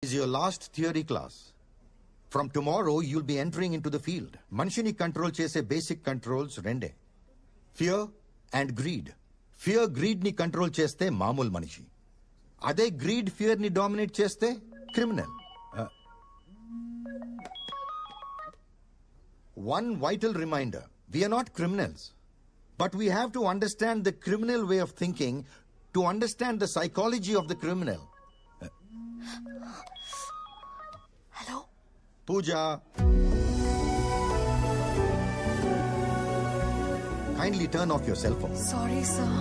is your last theory class. From tomorrow, you'll be entering into the field. Manishini control chese basic controls rende. Fear and greed. Fear greed ni control cheste mamul manishi. Ade greed fear ni dominate cheste criminal. One vital reminder. We are not criminals. But we have to understand the criminal way of thinking to understand the psychology of the criminal. Hello? Pooja. Kindly turn off your cell phone. Sorry, sir.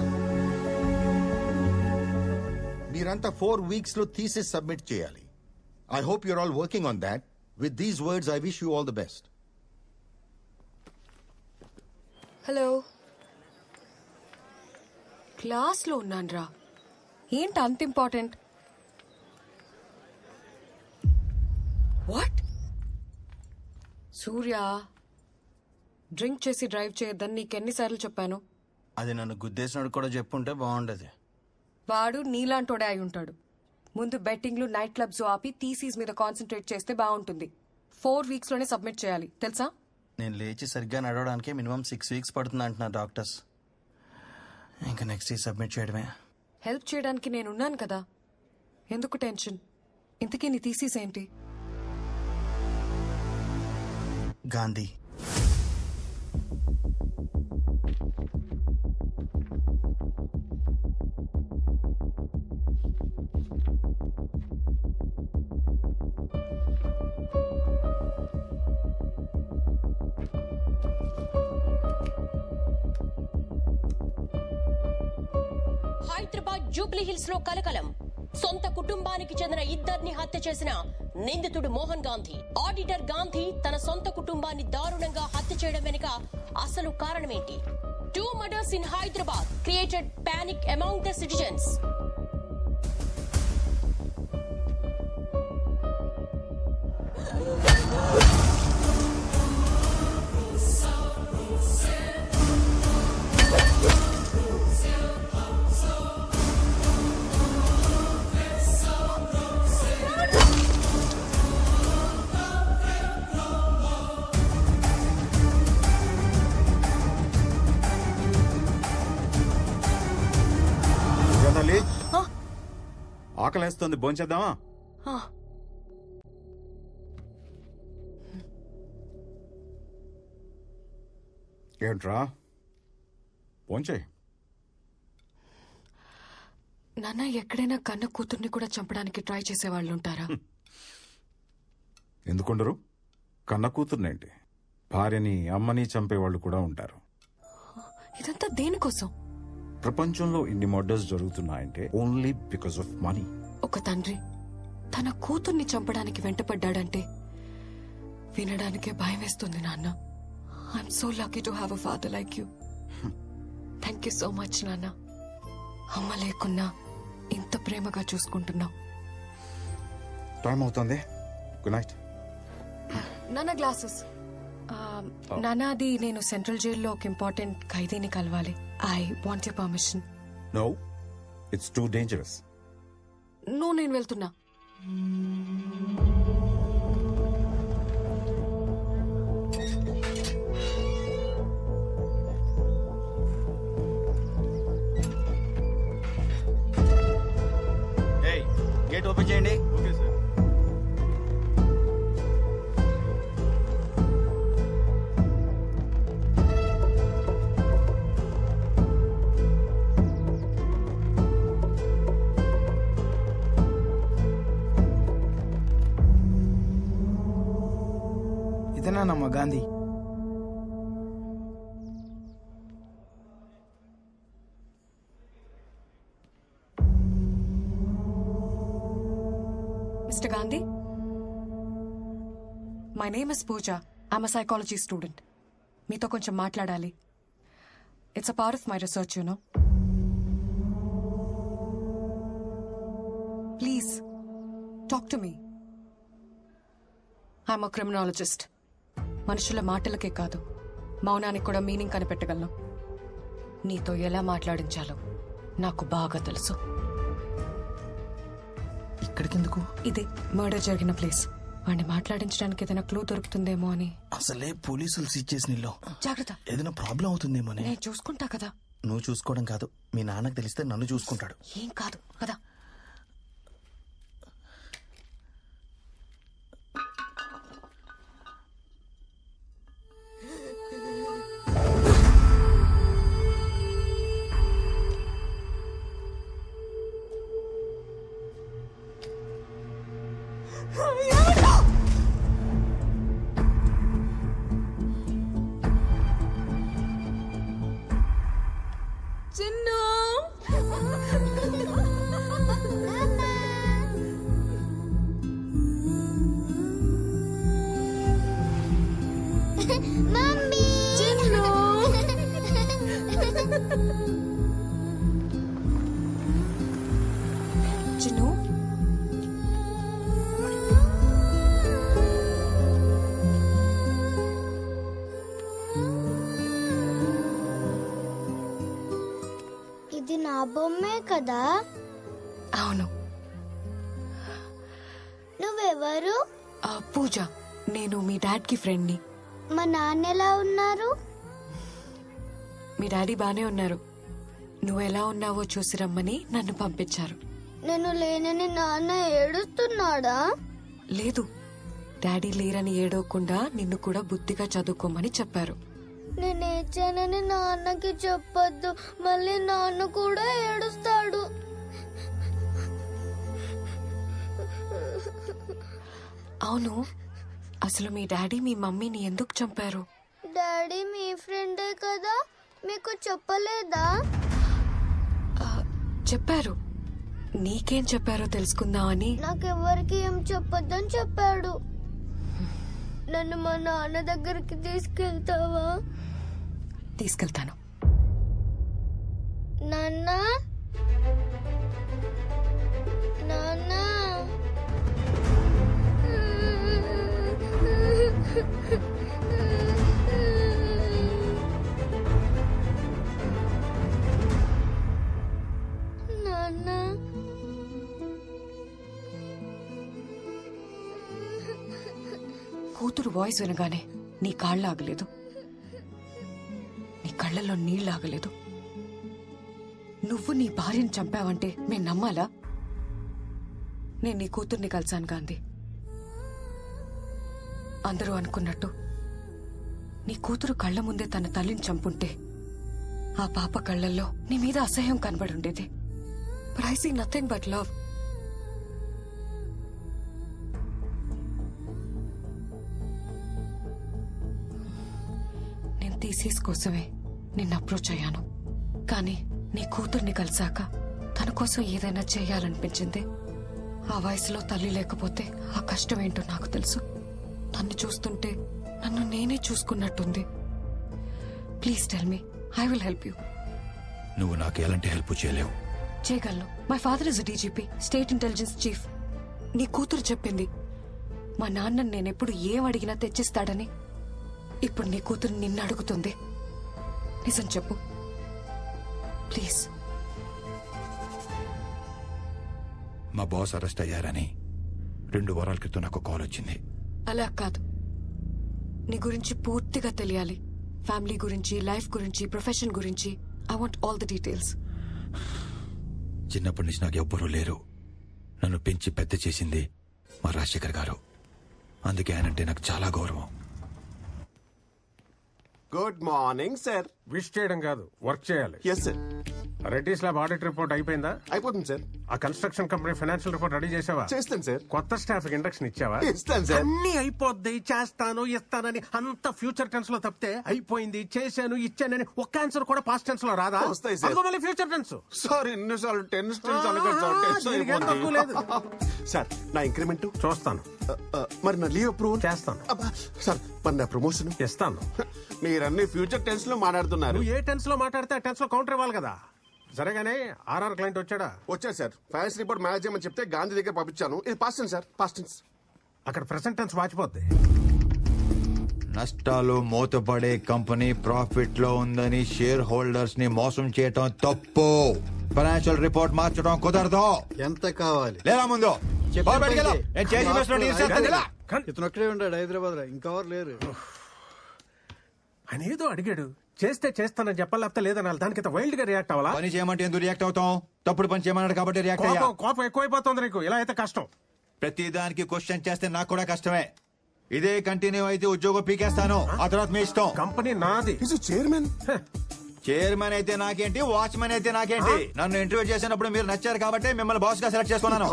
Meeranta 4 weeks lo thesis submit cheyali. I hope you're all working on that. With these words, I wish you all the best. Hello క్లాస్లో ఉన్నాన్రా. ఏంటి అంత important? What? Surya, drink చేసి drive చేయొద్దని నీకెన్నిసార్లు చెప్పాను? అది నన్ను గుద్దేసినోడు కూడా చెప్పుంటే బాగుండేది. వాడు నీలాంటోడే అయి ఉంటాడు. ముందు బెట్టింగ్లు, నైట్ క్లబ్స్ ఆపి థీసీస్ మీద కాన్సన్ట్రేట్ చేస్తే బాగుంటుంది. 4 weeks లోనే సబ్మిట్ చేయాలి, తెలుసా? నేను లేచి సరిగ్గా నడవడానికి మినిమం 6 weeks పడుతుంది అంటున్నారు డాక్టర్స్. ఇంకా నెక్స్ట్ ఈ సబ్మిట్ చేయడమే. హెల్ప్ చేయడానికి నేనున్నాను కదా, ఎందుకు టెన్షన్? ఇంతకీ నీ థీసీస్ ఏంటి? గాంధీ. హైదరాబాద్ జూబ్లీ హిల్స్ లో కలకలం. సొంత కుటుంబానికి చెందిన ఇద్దరిని హత్య చేసిన నిందితుడు మోహన్ గాంధీ. ఆడిటర్ గాంధీ తన సొంత కుటుంబాన్ని దారుణంగా హత్య చేయడం వెనుక అసలు కారణమేంటి? 2 murders in Hyderabad created panic among the citizens. ఆకలేస్తుంది, భోంచేద్దామా? ఏంట్రా భోంచే. నాన్న, ఎక్కడైనా కన్న కూతుర్ని కూడా చంపడానికి ట్రై చేసే వాళ్ళు ఉంటారా? ఎందుకుండరు? కన్న కూతుర్నేంటి, భార్యని అమ్మని చంపేవాళ్ళు కూడా ఉంటారు. ఇదంతా దేనికోసం? ప్రపంచంలో ఇన్ని మర్డర్స్ జరుగుతున్నాయంటే ఓన్లీ బికాస్ ఆఫ్ మనీ. ఒక తండ్రి తన కూతుర్ని చంపడానికి వెంటపడ్డాడంటే వినడానికే భయం వేస్తుంది నాన్న. I'm so lucky to have a father like you. Thank you so much నాన్న. అమ్మ లేకున్నా ఇంత ప్రేమగా చూసుకుంటున్నావు. టైం అవుతుంది, గుడ్ నైట్. నాన్న గ్లాసెస్. నాన్న, అది నేను సెంట్రల్ జైల్లో ఒక ఇంపార్టెంట్ ఖైదీని కలవాలి. I want your permission. No, it's too dangerous. No, నేను వెళ్తున్నా. గేట్ ఓపెన్ చేయండి. Okay sir. ఇదేనా Gandhi? Mr. Gandhi? My name is Pooja. I'm a psychology student. మీతో కొంచెం మాట్లాడాలి. It's a part of my research, you know. Please, talk to me. I'm a criminologist. మనుషుల మాటలకే కాదు, మౌనానికి కూడా మీనింగ్ కనిపెట్టగలను. నీతో ఎలా మాట్లాడించాలో నాకు బాగా తెలుసు. ఇక్కడికెందుకు? ఇదే మర్డర్ జరిగిన ప్లేస్. వాడిని మాట్లాడించడానికి ఏదైనా క్లూ దొరుకుతుందేమో అని. అసలే పోలీసులు సీజ్ చేసిన ఇల్లు. జాగ్రత్త, ఏదైనా ప్రాబ్లం అవుతుందేమో అని. నేను చూసుకుంటా కదా. నువ్వు చూసుకోవడం కాదు, మీ నాన్నకు తెలిస్తే నన్ను చూసుకుంటాడు. ఏం కాదు కదా. చిన్ను, ఇది నా బొమ్మే కదా? అవును. నువ్వెవరు? పూజ. నేను మీ డాడ్ కి ఫ్రెండ్ ని. మా నాన్న ఎలా ఉన్నారు? మీ డాడీ బానే ఉన్నారు. నువ్వు ఎలా ఉన్నావో చూసి రమ్మని నన్ను పంపించారు. నేను లేనని నాన్న ఏడుస్తున్నాడా? లేదు, డాడీ లేరని ఏడవకుండా నిన్ను కూడా బుద్ధిగా చదువుకోమని చెప్పారు. నేను ఏడ్చానని నాన్నకి చెప్పొద్దు, మళ్ళీ నాన్న కూడా ఏడుస్తాడు. అవును, అసలు మీ డాడీ మీ మమ్మీని ఎందుకు చంపారు? డాడీ మీ ఫ్రెండే కదా, మీకు చెప్పలేదా? చెప్పారు. నీకేం చెప్పారో తెలుసుకుందామని. నాకెవ్వరికి ఏం చెప్పొద్దని చెప్పాడు. నన్ను మా నాన్న దగ్గరికి తీసుకెళ్తావా? తీసుకెళ్తాను. నాన్న, నాన్న. నాన్న. కూతురు వాయిస్ వినగానే నీ కాళ్ళు ఆగలేదు, నీ కళ్ళల్లో నీళ్ళు ఆగలేదు. నువ్వు నీ భార్యను చంపావంటే నేను నమ్మాలా? నేను నీ కూతుర్ని కలిశాను గాంధీ. అందరూ అనుకున్నట్టు నీ కూతురు కళ్ళ ముందే తన తల్లిని చంపుంటే ఆ పాప కళ్ళల్లో నీ మీద అసహ్యం కనబడి ఉండేది. But I see nothing but love. నేను థీసిస్ కోసమే నిన్ను అప్రోచ్ అయ్యాను. కానీ నీ కూతుర్ని కలిసాక తన కోసం ఏదైనా చేయాలనిపించింది. ఆ వయసులో తల్లి లేకపోతే ఆ కష్టం ఏంటో నాకు తెలుసు. తన్ని చూస్తుంటే నన్ను నేనే చూసుకున్నట్టుంది. Please tell me, I will help you. నువ్వు నాకు ఎలాంటి హెల్ప్ చేయలేవు. చేయగలను. My father is DGP, state intelligence chief. నీ కూతురు చెప్పింది మా నాన్నని నేనెప్పుడు ఏం అడిగినా తెచ్చిస్తాడని. ఇప్పుడు నీ కూతురు నిన్ను అడుగుతుంది. నిజం చెప్పు ప్లీజ్. మా బాస్ అరెస్ట్ అయ్యారని 2 వారాల క్రితం నాకు కాల్ వచ్చింది. అలా కాదు, నీ గురించి పూర్తిగా తెలియాలి. ఫ్యామిలీ గురించి, లైఫ్ గురించి, ప్రొఫెషన్ గురించి. I want all the details. చిన్నప్పటి నుంచి నాకు ఎవ్వరూ లేరు. నన్ను పెంచి పెద్ద చేసింది మా రాజశేఖర్ గారు. అందుకే ఆయనంటే నాకు చాలా గౌరవం. Good morning sir. విష్ చేయడం కాదు, వర్క్ చేయాలి. Yes sir. Reddy's lab audit report అయిపోయిందా? అయిపోతుంది సార్. ఆ construction company financial report ready చేసావా? చేస్తాను సార్. కొత్త స్టాఫ్ ఇండక్షన్ ఇచ్చావా? ఇస్తాను సార్. అన్ని అయిపోద్ది, చేస్తాను, ఇస్తానని అంత ఫ్యూచర్ టెన్స్ లో తప్పితే అయిపోయింది, చేశాను, ఇచ్చానని ఒక్క ఆన్సర్ కూడా పాస్ట్ టెన్స్ లో రాదా? వస్తాయి సార్. అదిగో మళ్ళీ ఫ్యూచర్ టెన్స్. సార్ ఎన్నిసార్లు టెన్స్ దీనికి ఏం తక్కువ లేదు. సార్ నా ఇంక్రిమెంట్ చూస్తాను, మరి నా లీవ్ అప్రూవల్ చేస్తాను. సార్ మరి నా ప్రమోషన్ ఇస్తాను. మీరన్నీ ఫ్యూచర్ టెన్స్ లో మాట్లాడుతున్నారు. నువ్వు ఏ టెన్స్ లో మాట్లాడితే ఆ టెన్స్ లో కౌంటర్ ఇవ్వాలి కదా. సరేగానే ఆర్ఆర్ క్లయింట్ వచ్చాడా? వచ్చారు సార్. ఫైనాన్స్ రిపోర్ట్ మేనేజ్ చేయమని చెప్తే గాంధీ దగ్గర పంపించాను. ఇది past tense sir, past tense. అక్కడ ప్రెసెంట్ టెన్స్ వాచిపోద్ది. నష్టాలు మూతపడే కంపెనీ ప్రాఫిట్ లో ఉందని షేర్ హోల్డర్స్ ని మోసం చేయటం తప్పు. ఫైనాన్షియల్ రిపోర్ట్ మార్చడం కుదరదు. ఎంత కావాలి? లేదా ముందు ఇతను ఒక్కడే ఉన్నాడు హైదరాబాద్ లో, ఇంకెవరు లేరు. అని ఏదో అడిగాడు, చేస్తే చేస్తానని చెప్పాలి, లేకపోతే లేదనాలి. దానికి వైల్డ్ గా రియాక్ట్ అవ్వాలా? పని చేయమంటే ఎందుకు రియాక్ట్ అవుతాం? తప్పుడు పని చేయమన్నాడు కాబట్టి రియాక్ట్ అయ్యా. కోపం ఎక్కువైపోతుంది నీకు, ఇలా అయితే కష్టం. ప్రతి దానికి క్వశ్చన్ చేస్తే నాకు కూడా కష్టమే. ఇదే కంటిన్యూ అయితే ఉద్యోగం పీకేస్తాను. ఆ తర్వాత మీ ఇష్టం. కంపెనీ నాది. చైర్మన్ చైర్మన్ అయితే నాకేంటి, వాచ్మెన్ అయితే నాకేంటి? నన్ను ఇంటర్వ్యూ చేసినప్పుడు మీరు నచ్చారు కాబట్టి మిమ్మల్ని బాస్ గా సెలెక్ట్ చేసుకున్నాను.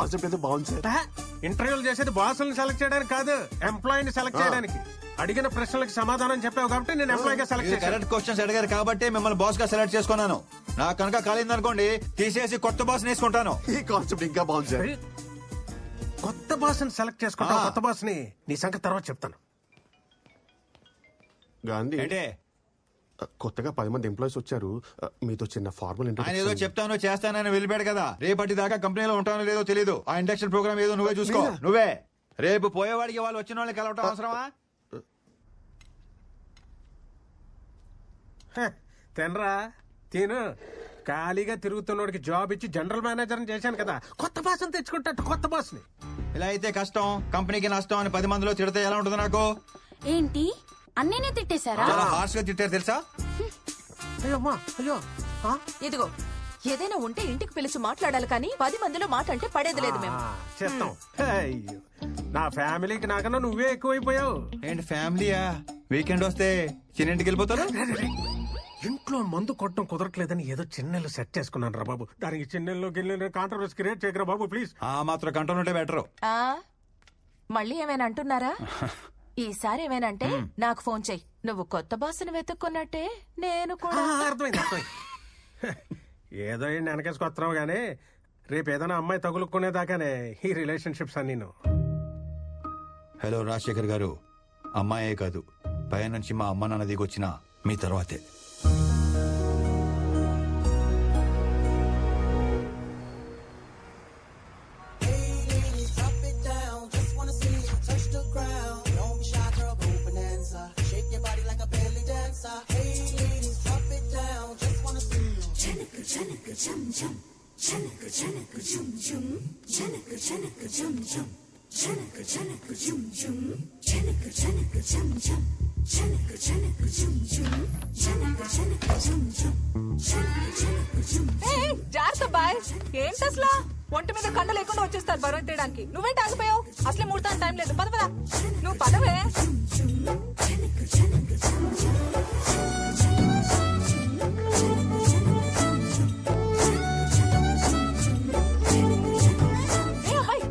బాగుంది సార్. ఇంటర్వ్యూలు చేసేది బాసులను సెలెక్ట్ చేయడానికి కాదు, ఎంప్లాయీని సెలెక్ట్ చేయడానికి. అడిగిన ప్రశ్నలకు సమాధానం చెప్పావు కాబట్టి నేను ఎంప్లాయీ గా సెలెక్ట్ చేశాను. కరెక్ట్ క్వశ్చన్స్ అడిగారు కాబట్టి మిమ్మల్ని బాస్ గా సెలెక్ట్ చేసుకున్నాను. నా కనుక కాలిందనుకోండి, తీసేసి కొత్త బాస్ వేసుకుంటాను. ఈ కాన్సెప్ట్ ఇంకా బాగుంది సార్. కొత్త బాస్ ని సెలెక్ట్ చేసుకుంటావు. కొత్త బాస్ ని నీ సంగతి తర్వాత చెప్తాను. గాంధీ ఏంటే కొత్తగా 10 మంది ఎంప్లాయీస్ వచ్చారు, మీతో చిన్న ఫార్మల్ ఆయన ఏదో చెప్తాను చేస్తానని వెళ్ళిపోయాడు కదా. రేపటి దాకా కంపెనీలో ఉంటానో లేదో తెలీదు. ఆ ఇండక్షన్ ప్రోగ్రామ్ ఏదో నువ్వే చూసుకో. నువ్వే రేపు పోయేవాడికి వాళ్ళు వచ్చిన వాళ్ళకి కలవటం అవసరమా? తినరా తిను. ఖాళీగా తిరుగుతున్నోడికి జాబ్ ఇచ్చి జనరల్ మేనేజర్ చేశాను కదా. కొత్త బాస్ ని తెచ్చుకుంటా. కొత్త బాస్ ని ఇలా అయితే కష్టం, కంపెనీకి నష్టం అని 10 మందిలో తిడితే ఎలా ఉంటుంది నాకు? ఏంటి అన్నీనే తిట్టేశారా? చాలా హార్ష్ గా తిట్టారు తెలుసా? అయ్యమ్మా అయ్యో. ఇదిగో ఏదైనా ఉంటే ఇంటికి పిలిచి మాట్లాడాలి కానీ 10 మందిలో మాట అంటే పడేది లేదు. మేము చేస్తాం. అయ్యో నా ఫ్యామిలీకి నాకన్నా నువ్వే ఎక్కువైపోయావు. ఏంటి ఫ్యామిలీయా? వీకెండ్ వస్తే చిన్నింటికి వెళ్ళిపోతారు. ఇంట్లో మందు కొట్టడం కుదరట్లేదని ఏదో చిన్నెల్లు సెట్ చేసుకున్నాను రా బాబు. దానికి చిన్నెల్లో గిన్నెలు కాంట్రవర్సీ క్రియేట్ చేయకరా బాబు ప్లీజ్. ఆ మాత్రం కంట్రోల్ ఉంటే బెటర్. మళ్ళీ ఏమైనా అంటున్నారా? ఈసారి ఏమైనంటే నాకు ఫోన్ చెయ్యి. నువ్వు కొత్త బాసుని వెతుక్కున్నట్టే నేను కూడా. అర్థమైంది అర్థమైంది. ఏదో వెనకేసుకొస్తున్నావు గానీ రేపు ఏదైనా అమ్మాయి తగులుకునేదాకానే ఈ రిలేషన్షిప్స్ అన్ని. హలో రాజశేఖర్ గారు, అమ్మాయే కాదు పై నుంచి మా అమ్మ నాన్న దిగొచ్చిన మీ తర్వాతే. జాగ్రత్త బాయ్. ఏంటి అసలు ఒంటి మీద కండ లేకుండా వచ్చేస్తారు బరువు తీయడానికి. నువ్వేంటి ఆగిపోయావు? అసలే ముడతాను టైం లేదు. పద పద. నువ్వు పదవే.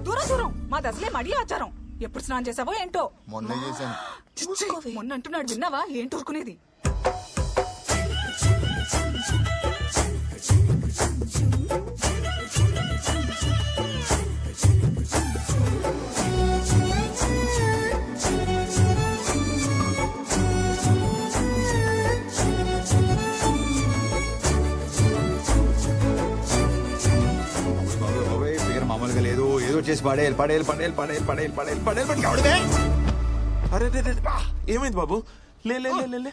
దూరం దూరం. మాది అసలే మడి ఆచారం. ఎప్పుడు స్నానం చేసావో ఏంటో. మొన్న చేశాను. మొన్న అంటున్నాడు, విన్నావా? ఏంటి ఊరుకునేది? మామూలుగా లేదు, ఏదో చేసి పడేయాలి పడేయాలి పడేయాలి పడేయాలి పడేయాలి పడేయాలి పడేయాలి. అరే ఏమైంది బాబు? లే లే లే లే.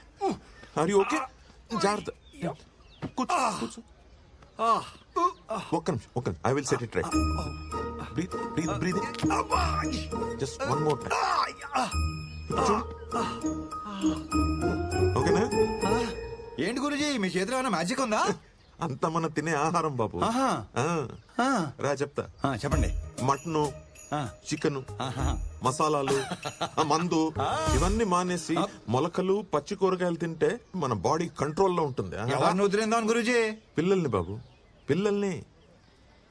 అరే ఓకే, జాగ్రత్త. కూర్చో కూర్చో. ఒక్క నిమిషం. I will set it right. Breathe breathe breathe. Just one more time. ఓకేనా? ఏంటి గురుజీ మీ చేతిలో ఏమైనా మ్యాజిక్ ఉందా? అంతా మన తినే ఆహారం బాబు. రా చెప్తా. చెప్పండి. మటను, చికెన్, మసాలాలు, మందు ఇవన్నీ మానేసి మొలకలు, పచ్చి కూరగాయలు తింటే మన బాడీ కంట్రోల్లో ఉంటుంది. ఎవరిని వదిలేందాం గురుజీ? పిల్లల్ని బాబు, పిల్లల్ని.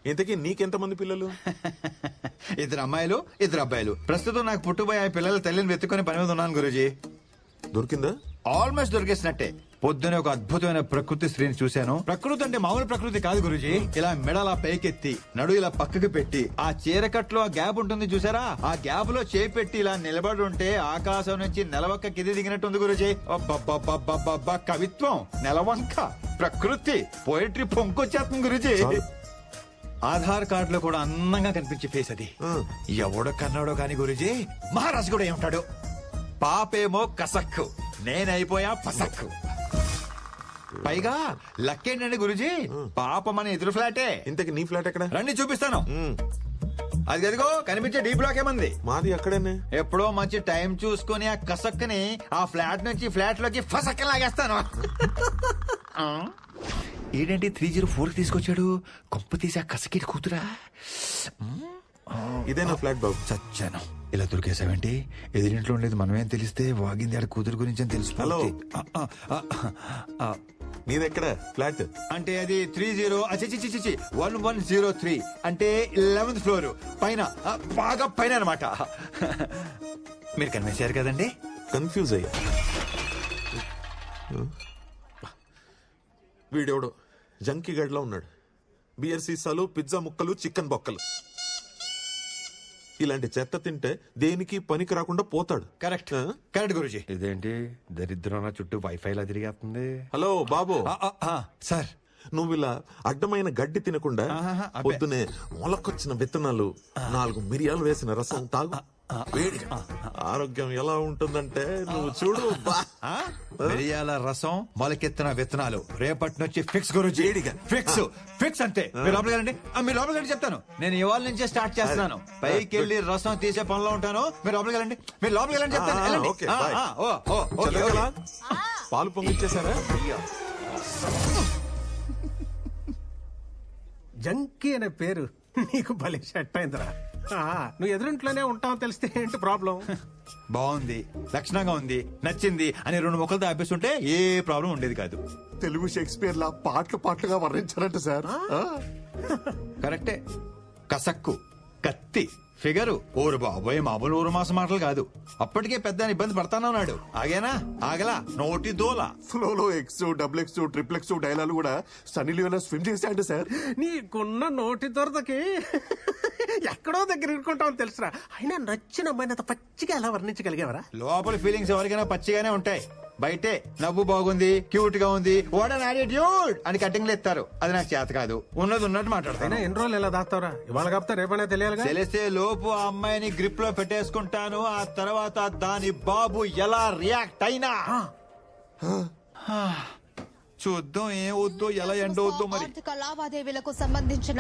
ఇంతకీ నీకెంతమంది పిల్లలు? 2 అమ్మాయిలు 2 అబ్బాయిలు. ప్రస్తుతం నాకు పుట్టుబోయే పిల్లల తల్లిని వెతుక్కుని పని మీద ఉన్నాను గురుజీ. దొరికిందా? ఆల్మోస్ట్ దొరికేసినట్టే. పొద్దునే ఒక అద్భుతమైన ప్రకృతి స్త్రీని చూశాను. ప్రకృతి అంటే మామూలు ప్రకృతి కాదు గురుజీ. ఇలా మెడలా పైకెత్తి నడు ఇలా పక్కకి పెట్టి ఆ చీరకట్లో ఆ గ్యాప్ ఉంటుంది చూసారా, ఆ గ్యాప్ లో చేపెట్టి ఇలా నిలబడి ఉంటే ఆకాశం నుంచి నెలవంక కింది దిగినట్టుంది గురుజీ. కవిత్వం, నెలవంక, ప్రకృతి, పోయిటరీ పొంకొచ్చేస్తుంది గురుజీ. ఆధార్ కార్డు లో కూడా అందంగా కనిపించే ఫేస్ అది. ఎవడో కన్నాడో కాని గురుజీ, మహారాజు కూడా ఏమంటాడు? పాపేమో కసక్కు, నేనైపోయా పసక్కు. పైగా లక్ ఏంటండి గురుజీ, పాప మన ఎదురు ఫ్లాటే. ఇంతకి నీ ఫ్లాట్ ఎక్కడ? రండి చూపిస్తాను. అది అదిగో కనిపించే డీ బ్లాక్ ఏమంది. మాది అక్కడేనే. ఎప్పుడో మంచి టైం చూసుకుని ఆ కసక్కని ఆ ఫ్లాట్ నుంచి ఫ్లాట్ లోకి ఫసక్క లాగేస్తాను. ఏంటంటే 304 తీసుకొచ్చాడు, కొంప తీసి ఆ కసకి కూతురా. ఇదే నా ఫ్లాట్ బాబు. చచ్చాను. ఇలా దొరికేసావేంటి? ఎదురింట్లో ఉండేది మనమేం తెలిస్తే వాగింది ఆడ కూతురు గురించి అని తెలుసు. హలో, నీదెక్కడ ఫ్లాట్? అంటే అది 1103 అంటే 11th ఫ్లోర్ పైన, బాగా పైన అనమాట. మీరు కనిపించారు కదండి. కన్ఫ్యూజ్ అయ్యా. వీడెవడో జంకీ గడ్లో ఉన్నాడు. బియర్ సీసాలు, పిజ్జా ముక్కలు, చికెన్ బొక్కలు. ఇలాంటి చెత్త తింటే దేనికి పనికి రాకుండా పోతాడు. Correct correct Guruji. ఇదేంటి దరిద్రం చుట్టూ వైఫై లా తిరిగేస్తుంది. హలో బాబు. సార్, నువ్వు ఇలా అడ్డమైన గడ్డి తినకుండా పొద్దునే మొలకొచ్చిన విత్తనాలు, 4 మిరియాలు వేసిన రసం తాగు. వేడి ఆరోగ్యం ఎలా ఉంటుందంటే నువ్వు చూడు. మిరియాల రసం, మొలకెత్తిన విత్తనాలు రేపటి నుంచి ఫిక్స్ గురుజీ. ఫిక్స్ ఫిక్స్ అంతే. మీరు లోపలికి వెళ్ళండి. మీరు లోపలికి వెళ్ళి చెప్తాను. నేను ఇవాళ నుంచే స్టార్ట్ చేస్తున్నాను. పైకి వెళ్ళి రసం తీసే పనిలో ఉంటాను. మీరు లోపలికి వెళ్ళండి. మీరు లోపలికి వెళ్ళండి చెప్తాను. పాలు పొంగిచ్చేసారా? జంకీ అనే పేరు నీకు భలే సెట్ అయిందిరా. నువ్వు ఎదురింట్లోనే ఉంటావు తెలిస్తే ఏంటి ప్రాబ్లం? బాగుంది, లక్షణంగా ఉంది, నచ్చింది అని 2 మొక్కలతో ఆపేస్తుంటే ఏ ప్రాబ్లం ఉండేది కాదు. తెలుగు షేక్స్పియర్ లా పాటలుగా వర్ణించారంట సార్. కరెక్టే. కసక్కు, కత్తి, ఫిగరు, ఓరు బాబోయ్ మామూలు ఊరు మాసం మాటలు కాదు. అప్పటికే పెద్ద ఇబ్బంది పడతానన్నాడు. ఆగేనా? ఆగలా, నోటి దోల. ఫ్లోలో X, double X, triple X dialogue కూడా సన్నీ లియోన్ స్విమ్ చేశాడు సార్. నీకున్న నోటి దొరదకి ఎక్కడో దగ్గర ఇరుకుంటావు తెలుసురా. అయినా నచ్చిన అమ్మాయిని అంత పచ్చిగా ఎలా వర్ణించగలిగేవరా? లోపల ఫీలింగ్స్ ఎవరికైనా పచ్చిగానే ఉంటాయి. బయటే నవ్వు బాగుంది, క్యూట్ గా ఉంది, వాట్ అన్ యాటిట్యూడ్ అని కటింగ్లు ఎత్తారు. అది నాకు చేత కాదు. ఉన్నది ఉన్నట్టు మాట్లాడతాను. ఎన్ని రోజులు ఎలా దాస్తావరా? ఇవాళ కాపుతా రేపనే తెలియాలి. తెలిస్తే లోపు ఆ అమ్మాయిని గ్రిప్ లో పెట్టేసుకుంటాను. ఆ తర్వాత దాని బాబు ఎలా రియాక్ట్ అయినా చూద్దాం. ఏం వద్దో, ఎలా ఎండవద్దో మరి. ఆర్థిక లావాదేవీలకు సంబంధించిన